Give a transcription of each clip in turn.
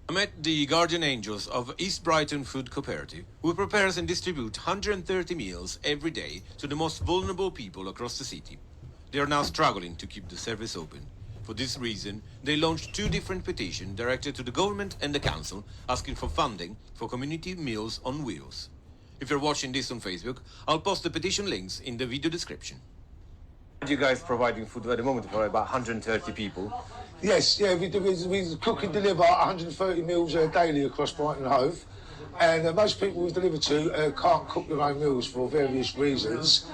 I met the guardian angels of East Brighton Food Cooperative, who prepares and distributes 130 meals every day to the most vulnerable people across the city. They are now struggling to keep the service open. For this reason, they launched 2 different petitions directed to the government and the council, asking for funding for community meals on wheels. If you're watching this on Facebook, I'll post the petition links in the video description. You guys providing food at the moment for about 130 people? Yes, yeah, we cook and deliver 130 meals daily across Brighton and Hove, and most people we deliver to can't cook their own meals for various reasons.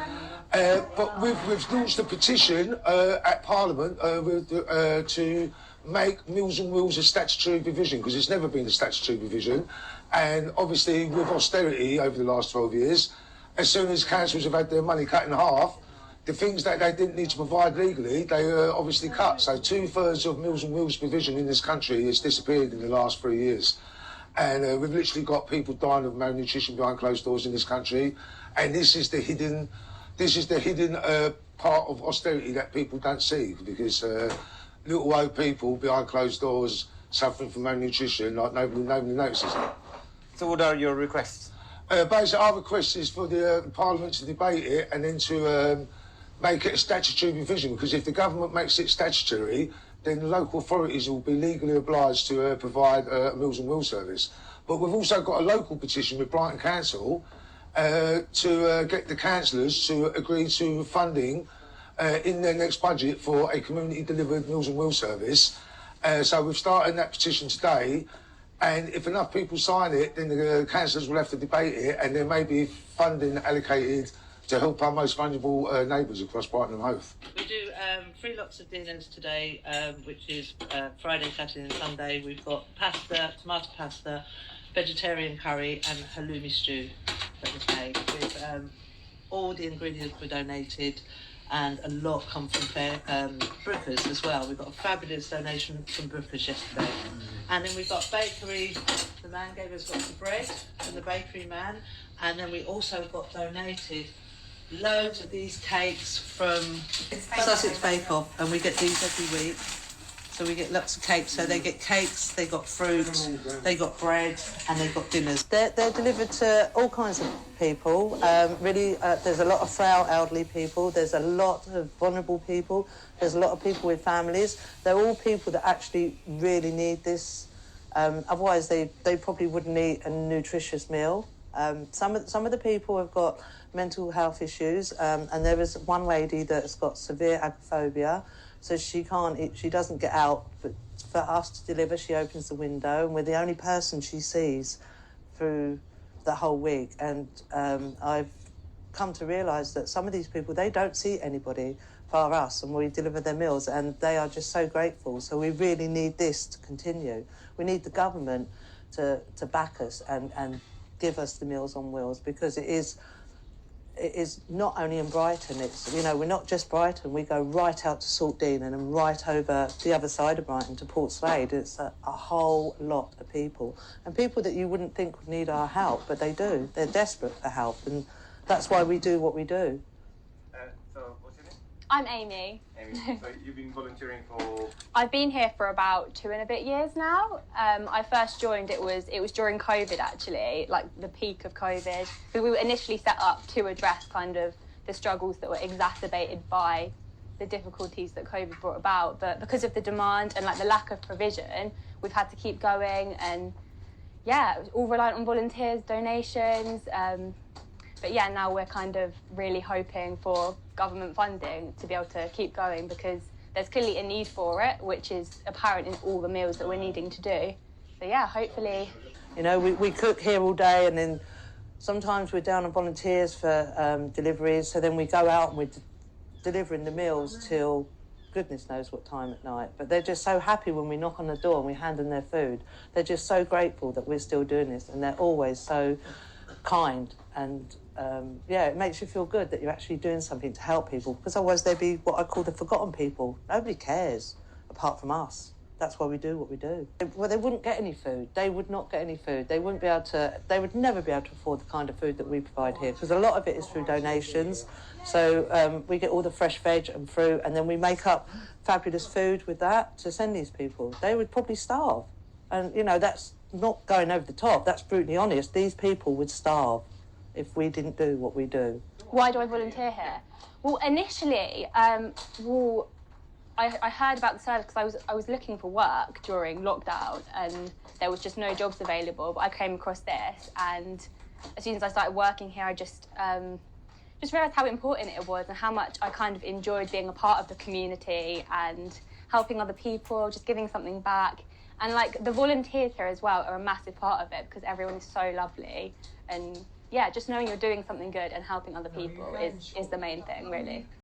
But we've launched a petition at Parliament to make Meals on Wheels a statutory provision, because it's never been a statutory provision, and obviously with austerity over the last 12 years, as soon as councils have had their money cut in half, the things that they didn't need to provide legally, they obviously cut. So 2/3 of Meals on Wheels provision in this country has disappeared in the last 3 years. And we've literally got people dying of malnutrition behind closed doors in this country. And this is the hidden part of austerity that people don't see, because little old people behind closed doors suffering from malnutrition, like nobody notices it. So what are your requests? Basically, our request is for the Parliament to debate it and then to make it a statutory provision, because if the government makes it statutory, then the local authorities will be legally obliged to provide a Meals on Wheels service. But we've also got a local petition with Brighton Council to get the councillors to agree to funding in their next budget for a community-delivered Meals on Wheels service. So we've started that petition today, and if enough people sign it, then the councillors will have to debate it, and there may be funding allocated to help our most vulnerable neighbours across Brighton and Hove. We do 3 lots of dinners today, which is Friday, Saturday and Sunday. We've got pasta, tomato pasta, vegetarian curry and halloumi stew that was made. With all the ingredients were donated, and a lot come from Brookers as well. We've got a fabulous donation from Brookers yesterday. And then we've got bakery. The man gave us lots of bread from the bakery man. And then we also got donated loads of these cakes from Sussex Bake Off, and we get these every week. So we get lots of cakes. So they get cakes, they got fruit, they got bread, and they got dinners. They're delivered to all kinds of people. There's a lot of frail elderly people. There's a lot of vulnerable people. There's a lot of people with families. They're all people that actually really need this. Otherwise, they probably wouldn't eat a nutritious meal. Some of the people have got mental health issues, and there is one lady that's got severe agoraphobia, so she can't eat, she doesn't get out, but for us to deliver, she opens the window, and we're the only person she sees through the whole week. And I've come to realise that some of these people, they don't see anybody bar us, and we deliver their meals, and they are just so grateful. So we really need this to continue. We need the government to back us and give us the Meals on Wheels, because it is not only in Brighton. It's, you know, we're not just Brighton. We go right out to Saltdean and then right over the other side of Brighton to Portslade. It's a whole lot of people, and people that you wouldn't think would need our help, but they do. They're desperate for help, and that's why we do what we do. So what's your name? I'm Amy. Amy, so you've been volunteering for... I've been here for about 2 and a bit years now. I first joined, it was during COVID actually, like the peak of COVID. We were initially set up to address kind of the struggles that were exacerbated by the difficulties that COVID brought about. But because of the demand and like the lack of provision, we've had to keep going, and yeah, all reliant on volunteers, donations. But yeah, now we're kind of really hoping for government funding to be able to keep going, because there's clearly a need for it, which is apparent in all the meals that we're needing to do. So yeah, hopefully. You know, we cook here all day, and then sometimes we're down on volunteers for deliveries, so then we go out and we're delivering the meals till goodness knows what time at night. But they're just so happy when we knock on the door and we hand them their food. They're just so grateful that we're still doing this, and they're always so kind. And yeah, it makes you feel good that you're actually doing something to help people, because otherwise they'd be what I call the forgotten people. Nobody cares apart from us. That's why we do what we do. Well, they wouldn't get any food. They would not get any food. They wouldn't be able to, they would never be able to afford the kind of food that we provide here, because a lot of it is through donations. So we get all the fresh veg and fruit, and then we make up fabulous food with that to send these people. They would probably starve. And, you know, that's not going over the top, that's brutally honest. These people would starve if we didn't do what we do. Why do I volunteer here? Well, initially, I heard about the service because I was looking for work during lockdown and there was just no jobs available, but I came across this, and as soon as I started working here, I just realised how important it was and how much I kind of enjoyed being a part of the community and helping other people, just giving something back. And like the volunteers here as well are a massive part of it because everyone is so lovely, and yeah, just knowing you're doing something good and helping other people is the main thing, really.